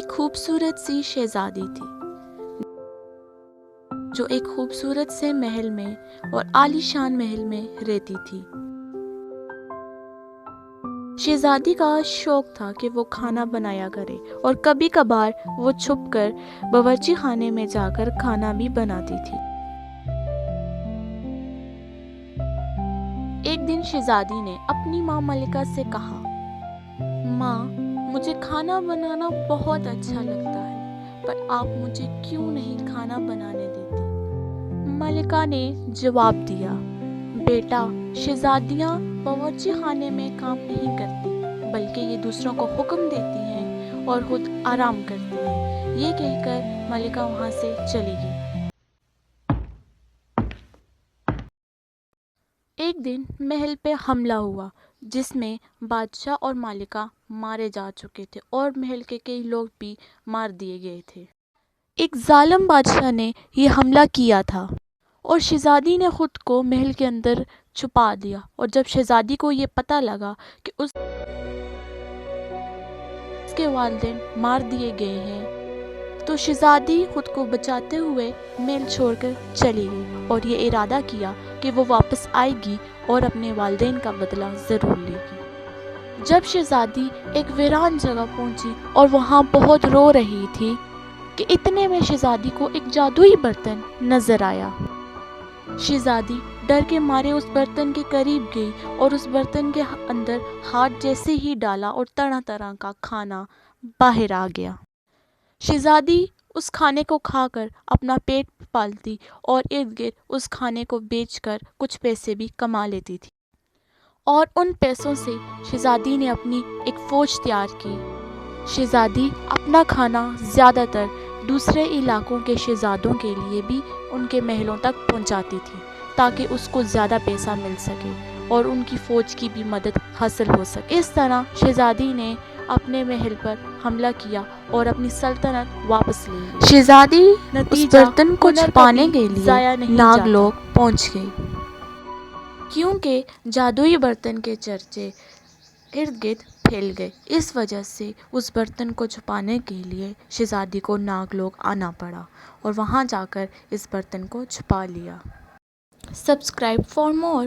ایک خوبصورت سی شہزادی تھی جو ایک خوبصورت سے محل میں اور عالی شان محل میں رہتی تھی۔ شہزادی کا شوق تھا کہ وہ کھانا بنایا کرے اور کبھی کبھار وہ چھپ کر باورچی خانے میں جا کر کھانا بھی بناتی تھی۔ ایک دن شہزادی نے اپنی ماں ملکہ سے کہا، ماں، مجھے کھانا بنانا بہت اچھا لگتا ہے، پر آپ مجھے کیوں نہیں کھانا بنانے دیتی؟ ملکہ نے جواب دیا، بیٹا، شہزادیاں باورچی خانے میں کام نہیں کرتی، بلکہ یہ دوسروں کو حکم دیتی ہیں اور خود آرام کرتی ہیں۔ یہ کہہ کر ملکہ وہاں سے چلی گئی۔ ایک دن محل پہ حملہ ہوا جس میں بادشاہ اور ملکہ مارے جا چکے تھے اور محل کے کئی لوگ بھی مار دیے گئے تھے۔ ایک ظالم بادشاہ نے یہ حملہ کیا تھا اور شہزادی نے خود کو محل کے اندر چھپا دیا، اور جب شہزادی کو یہ پتہ لگا کہ اس کے والدین مار دیے گئے ہیں تو شہزادی خود کو بچاتے ہوئے محل چھوڑ کر چلی گئی اور یہ ارادہ کیا کہ وہ واپس آئے گی اور اپنے والدین کا بدلہ ضرور لے گی۔ جب شہزادی ایک ویران جگہ پہنچی اور وہاں بہت رو رہی تھی کہ اتنے میں شہزادی کو ایک جادوئی برتن نظر آیا۔ شہزادی ڈر کے مارے اس برتن کے قریب گئی اور اس برتن کے اندر ہاتھ جیسے ہی ڈالا اور طرح طرح کا کھانا باہر آ گیا۔ شہزادی اس کھانے کو کھا کر اپنا پیٹ پالتی اور ارد گرد اس کھانے کو بیچ کر کچھ پیسے بھی کما لیتی تھی، اور ان پیسوں سے شہزادی نے اپنی ایک فوج تیار کی۔ شہزادی اپنا کھانا زیادہ تر دوسرے علاقوں کے شہزادوں کے لیے بھی ان کے محلوں تک پہنچاتی تھی تاکہ اس کو زیادہ پیسہ مل سکے اور ان کی فوج کی بھی مدد حاصل ہو سکے۔ اس طرح شہزادی نے اپنے محل پر حملہ کیا اور اپنی سلطنت واپس لی۔ شہزادی اس برتن کو چھپانے کے لیے ناگ لوگ پہنچ گئی، کیونکہ جادوئی برتن کے چرچے ارد گرد پھیل گئے۔ اس وجہ سے اس برتن کو چھپانے کے لیے شہزادی کو ناگ لوگ آنا پڑا اور وہاں جا کر اس برتن کو چھپا لیا۔ Subscribe for more.